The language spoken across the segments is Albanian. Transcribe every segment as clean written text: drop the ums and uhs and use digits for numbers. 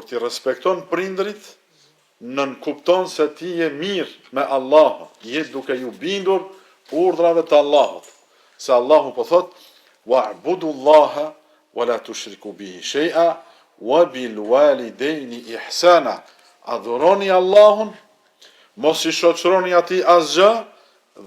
kur ti respekton prindrit, nënkupton se ti je mirë me Allahun, je duke ju bindur urdhrave të Allahut. Se Allahu po thot: "Wa'budu Allaha wa la tushriku bihi shay'a wa bil walidayni ihsana." Adhuroni Allahun, mos i shoqëroni atij asgjë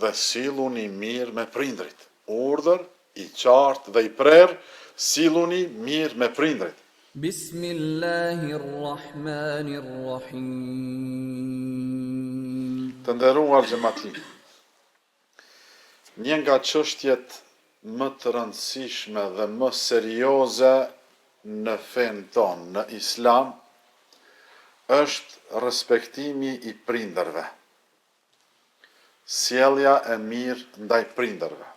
dhe silluni mirë me prindrit. Urdhër i qartë dhe i prerë, silluni mirë me prindrit. Bismillahirrahmanirrahim. Të nderuar xhamati, një nga çështjet më të rëndësishme dhe më serioze në fen tonë, në Islam, është respektimi i prindërve. Sjellja e mirë ndaj prindërve.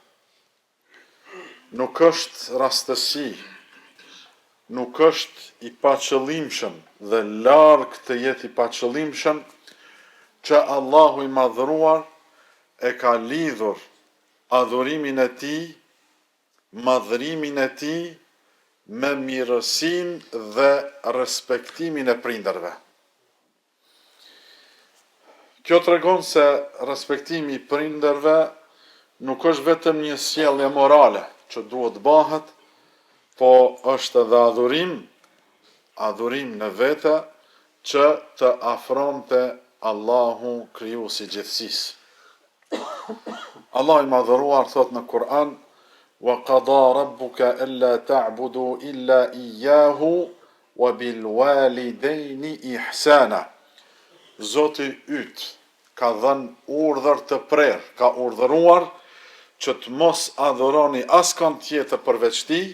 Nuk është rastësi, nuk është i paqëllimshëm dhe larg të jetë i paqëllimshëm që Allahu i madhëruar e ka lidhur adhurimin e tij, madhërimin e tij me mirësinë dhe respektimin e prindërve. Kjo tregon se respektimi i prindërve nuk është vetëm një sjellje morale që duhet bëhet, po është edhe adhurim në vete që të afronte Allahu krijuesi i gjithësisë. Allah i madhëruar thot në Kur'an: "Wa qada rabbuka alla ta'budu illa iyyahu wa bil walidayni ihsana." Zoti yt ka dhënë urdhër të prerë, ka urdhëruar që të mos adhuroni askën tjetër përveç tij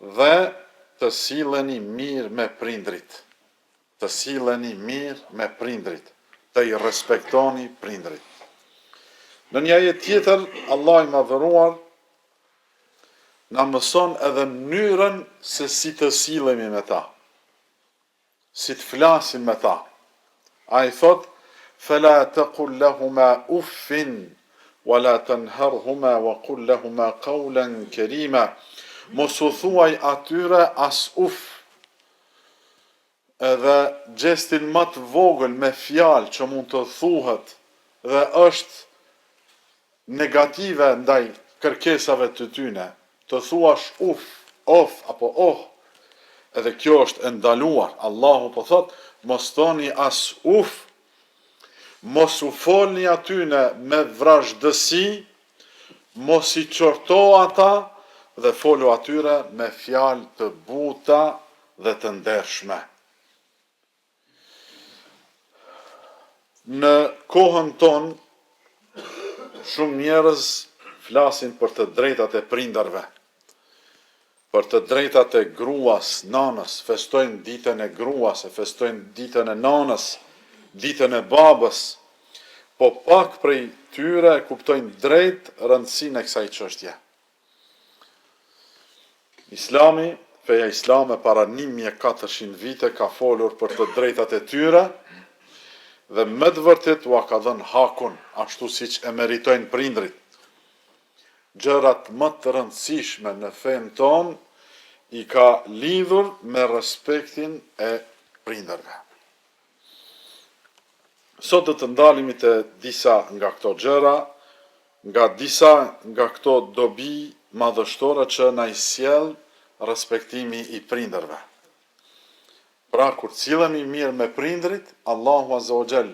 dhe të silleni mirë me prindrit. Të silleni mirë me prindrit, të i respektoni prindrit. Në një ajet tjetër, Allah i madhëruar na mëson edhe mënyrën se si të sillemi me ta, si të flasim me ta. Ai thot: "Fala taqul lahuma uffin wa la tanharhuma wa qul lahuma qawlan karima." Mos u thuaj atyre as uf. Edhe gjestin më të vogël me fjalë që mund të thuhet dhe është negative ndaj kërkesave të tyne, të thuash uf, of apo oh. Edhe kjo është e ndaluar. Allahu po thot: "Mos thoni as uf." Mos u folni atyne me vrazhdësi, mos i qorto ata dhe folu atyre me fjalë të buta dhe të ndershme. Në kohën tonë, shumë njerëz flasin për të drejtat e prindërve, për të drejtat e gruas, nanës, festojnë ditën e gruas, e festojnë ditën e nanës, ditën e babës, po pak prej tyre e kuptojnë drejt rëndësinë e kësaj çështje. Islami, feja islame para 1400 vite ka folur për të drejtat e tyre dhe me të vërtet ua ka dhënë hakun, ashtu siç e meritojnë prindrit. Gjërat më të rëndësishme në fen ton i ka lidhur me respektin e prindërve. Sot do të ndalemi te disa nga këto gjëra, nga disa nga këto dobi madhështore që na i sjell respektimi i prindërve. Pra, kur cilemi mirë me prindrit, Allahu Azza wa Jall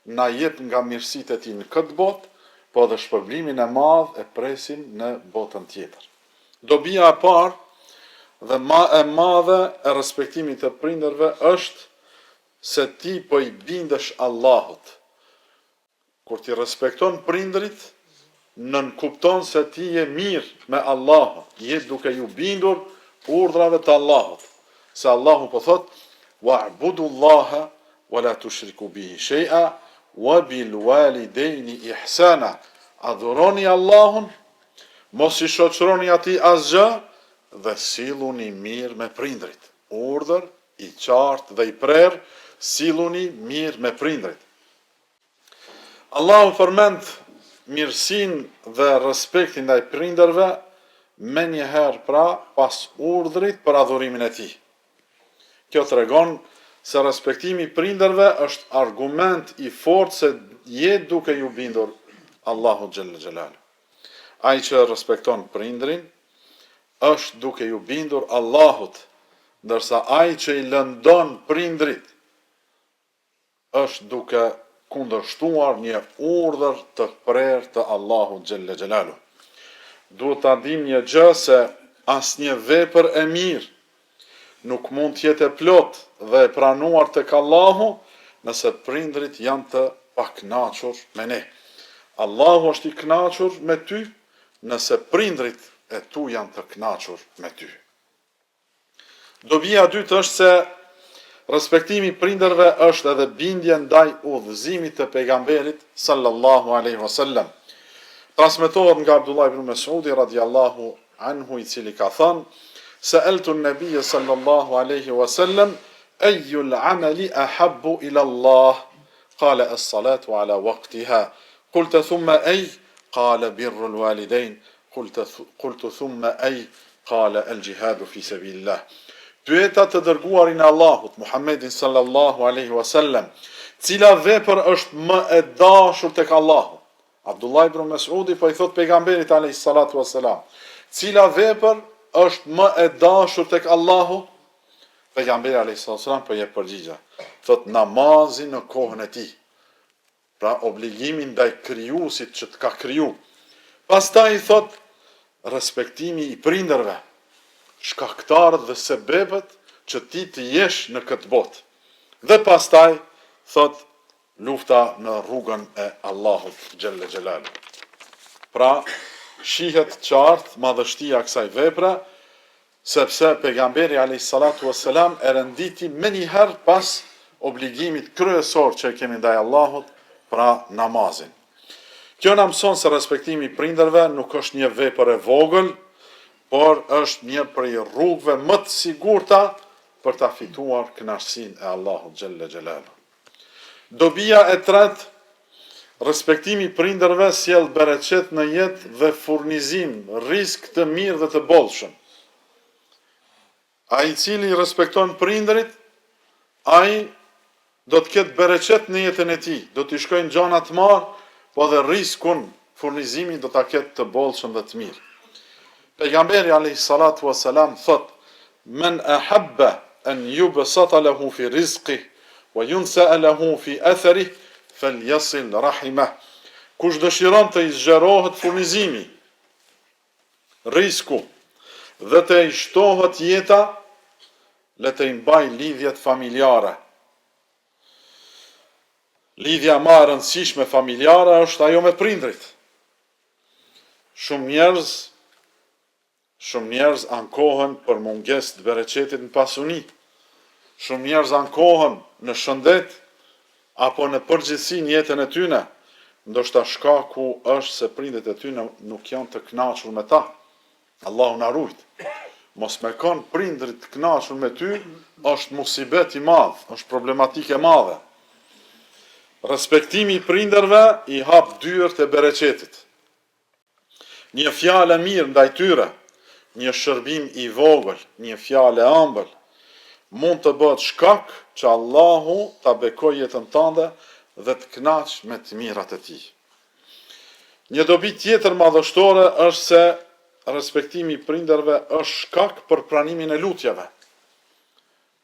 na jep nga mirësitë e tij në këtë botë, po edhe shpërblimin e madh e presim në botën tjetër. Dobia e parë dhe më e madhe e respektimit të prindërve është se ti po i bindesh Allahut. Kur ti respekton prindrit, nënkupton se ti je mirë me Allahun, je duke ju bindur urdhrave të Allahut. Se Allahu po thot: "Wa'budu Allaha wa la tushriku bihi shay'a wa bil walidayni ihsana." Adhuroni Allahun, mos i shoqëroni atij asgjë dhe silluni mirë me prindrit. Urdhër i qartë dhe i prerë, silluni mirë me prindrit. Allahu përmend mirësinë dhe respektin ndaj prindërve me njëherë pra pas urdhrit për adhurimin e tij. Kjo tregon se respektimi i prindërve është argument i fortë se je duke ju bindur Allahu xhalla xhelalu. Ai që respekton prindrin është duke ju bindur Allahut, ndërsa ai që i lëndon prindrit është duke kundërshtuar një urdhër të prerë të Allahut xhalla xhelalu. Duhet ta dim një gjë se asnjë vepër e mirë nuk mund të jetë e plot dhe e pranuar tek Allahu nëse prindrit janë të pakënaqur me ne. Allahu është i kënaqur me ty nëse prindrit e tu janë të kënaqur me ty. Dobia e dytë është se respektimi i prindërve është edhe bindje ndaj udhëzimit të pejgamberit sallallahu alaihi wasallam. Transmetohet nga Abdullah ibn Mas'udi radiallahu anhu, i cili ka thënë: Sa'altu an-nabiy sallallahu alaihi wasallam ayu al-amali ahabbu ila Allah? Qala as-salatu ala waqtiha. Qultu thumma ay? Qala birru al-walidayn. Qultu thumma ay? Qala al-jihadu fi sabilillah. Pyeta të dërguarin e Allahut, Muhammedin sallallahu alaihi wasallam, cila vepër është më e dashur tek Allahu? Abdullah ibn Mas'udi po i thot pejgamberit alayhi salatu wassalam, cila vepër është më e dashur tek Allahu? Pejgamberi alayhi salatu wassalam po jep përgjigje. Thot namazin në kohën e tij. Pra obligimin ndaj krijuesit që të ka kriju. Pastaj i thot respektimi i prindërve, shkaktarët dhe sebebet që ti të jesh në këtë botë. Dhe pastaj thot lufta në rrugën e Allahut xhalla xhelalu. Pra shihet qartë madhështia kësaj vepre, sepse pejgamberi alayhi salatu wassalam e renditi më një herë pas obligimit kryesor që e kemi ndaj Allahut, pra namazin. Kjo na mëson se respektimi i prindërve nuk është një vepër e vogël, por është një prej rrugëve më të sigurta për ta fituar kënaqësinë e Allahut xhalla xhelalu. Dobia e tretë, respektimi i prindërve sjell bereqet në jetë dhe furnizim, risk të mirë dhe të bollshëm. Ai i cili respekton prindrit, ai do të ketë bereqet në jetën e tij, do t'i shkojnë gjana të mirë, po dhe riskun, furnizimin do ta ketë të bollshëm dhe të mirë. Pejgamberi alayhi salatu wassalam thot: "Men ahabba an yubsata lahu fi rizqihi wa yunsa lahu fi atharihi falyasil rahimah." Kush dëshiron të i zgjerohet furnizimi, risku dhe të i shtohet jeta, le të i mbaj lidhjet familjare. Lidhja më e rëndësishme familjare është ajo me prindrit. Shumë njerëz ankohen për mungesë të bereqetit në pasuni. Shumë njerëz ankohen në shëndet apo në përgjithësi në jetën e tyre. Ndoshta shkaku është se prindët e tyre nuk janë të kënaqur me ta. Allahu na ruajt. Mos me kanë prindrit të kënaqur me ty është musibet i madh, është problematikë e madhe. Respektimi i prindërve i hap dyert e bereqetit. Një fjalë e mirë ndaj tyre, një shërbim i vogël, një fjalë e ëmbël, mund të bëhet shkak që Allahu ta bekojë jetën tënde dhe të kënaq me të mirat e tij. Një dobi tjetër madhështore është se respektimi i prindërve është shkak për pranimin e lutjeve.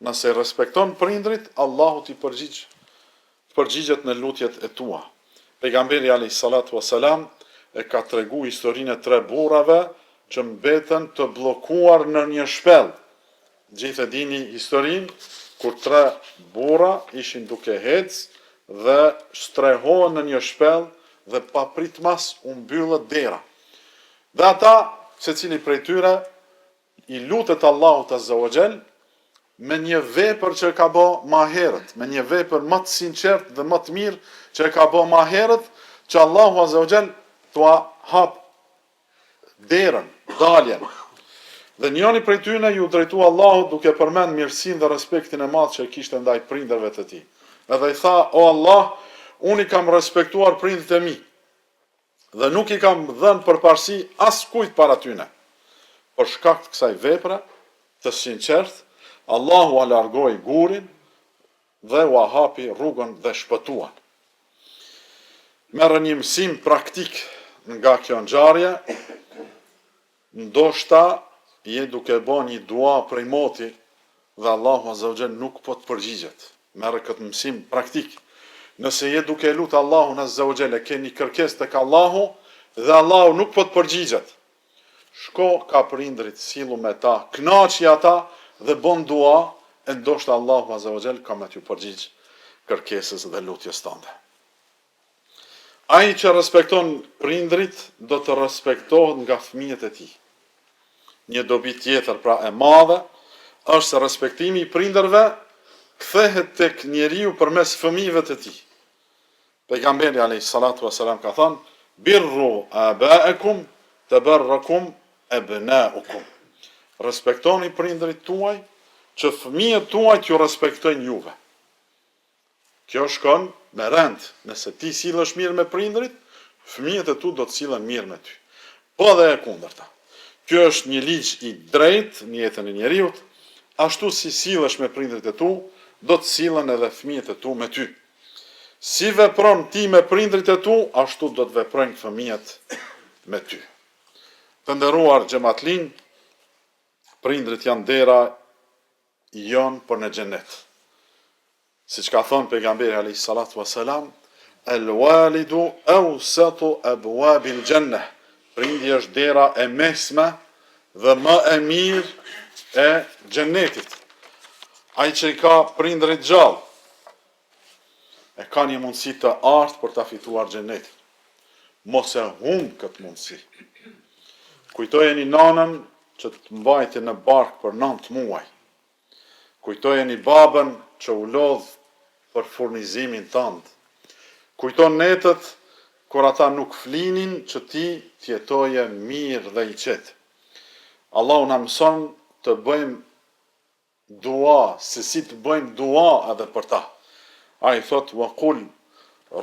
Nëse respekton prindrit, Allahu t'i përgjigjet në lutjet e tua. Pejgamberi alayhi salatu wassalam e ka tregu historinë e 3 burrave që mbetën të bllokuar në një shpellë. Gjithë e dini historinë kur 3 burra ishin duke ecë dhe strehohen në një shpellë dhe pa pritmas u mbyllët dera. Dhe ata, secili prej tyre, i lutet Allahut azza wa xal me një vepër që e ka bë më herët, me një vepër më të sinqert dhe më të mirë që e ka bë më herët, që Allahu azza wa xal t'ua hap derën, daljen. Dhe njëri prej tyre ju drejtua Allahut duke përmend mirësinë dhe respektin e madh që e kishte ndaj prindërve të tij. Edhe i tha: "O Allah, unë i kam respektuar prindrit e mi dhe nuk i kam dhënë përparësi askujt para tyne. Për shkak të kësaj vepre të sinqert Allahu a largoi gurin dhe u hapi rrugën dhe shpëtuan. Merë një mësim praktik nga kjo ngjarje, ndoshta je duke bë një dua prej moti dhe Allahu Azza wa Jall nuk po të përgjigjet. Merë këtë mësim praktik. Nëse je duke lutë Allahun Azza wa Jall, ke një kërkesë tek Allahu dhe Allahu nuk po të përgjigjet, shko ka prindrit, sillu me ta, kënaqi ata dhe bën dua, e ndoshta Allahu Azza wa Jall ka me t'ju përgjigj kërkesës dhe lutjes tënde. Ai që respekton prindrit do të respektohet nga fëmijët e tij. Një dobi tjetër pra e madhe është se respektimi i prindërve kthehet tek njeriu përmes fëmijëve të tij. Pejgamberi alayhis salatu wassalam ka thënë: "Birru aba'akum tabarrakum abna'ukum." Respektoni prindrit tuaj që fëmijët tuaj t'ju respektojnë juve. Kjo shkon me rend, nëse ti sillesh mirë me prindrit, fëmijët e tu do të sillen mirë me ty. Po dhe e kundërta. Kjo është një ligj i drejtë në jetën e njeriut, ashtu si sillesh me prindrit e tu, do të sillen edhe fëmijët e tu me ty. Si vepron ti me prindrit e tu, ashtu do të veprojnë fëmijët me ty. Të nderuar xhamatllin, prindrit janë dera jonë për në xhenet. Siç ka thënë pejgamberi alayhis salatu wassalam, "El walidu awsatu abwabil jannah." Prindi është dera e mesme dhe më e mirë e xhenetit. Ai që i ka prindrit gjallë, e ka një mundësi të artë për ta fituar xhenetin. Mos e humb këtë mundësi. Kujtojeni nanën që të mbajti në bark për 9 muaj. Kujtojeni babën që u lodh për furnizimin tënd. Kujton netët kur ata nuk flinin që ti t'jetoje mirë dhe i qetë. Allahu na mëson të bëjmë dua, se si të bëjmë dua edhe për ta. Ai thot: "Wa qul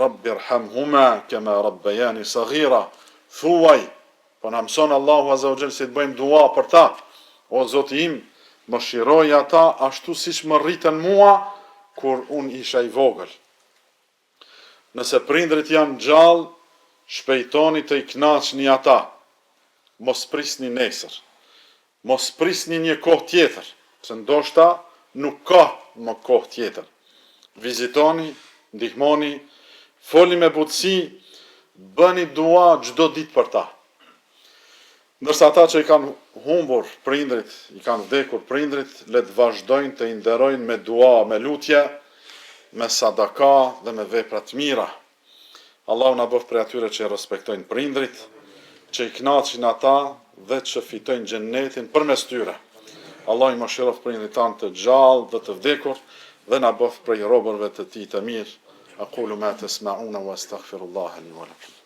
rabbirhamhuma kama rabbayani saghira." Thuaj, po na mëson Allahu Azza wa Jall se të bëjmë dua për ta. O Zoti im, mëshiroj ata ashtu siç më rritën mua kur unë isha i vogël. Nëse prindrit janë gjallë, shpejtoni të i kënaqni ata. Mos prisni nesër. Mos prisni një kohë tjetër, se ndoshta nuk ka më kohë tjetër. Vizitoni, ndihmoni, foli me butësi, bëni dua çdo ditë për ta. Ndërsa ata që i kanë humbur prindrit, i kanë vdekur prindrit, le të vazhdojnë të i nderojnë me dua, me lutje, me sadaka dhe me vepra të mira. Allahu na bëf prej atyre që i respektojnë prindrit, që i kënaqin ata dhe që fitojnë xhenetin përmes tyre. Allah i mëshiroft prindrit tanë të gjallë dhe të vdekur dhe na bëf prej robërve të tij të mirë. Aqulu ma tasma'una wa astaghfirullaha li wa lakum.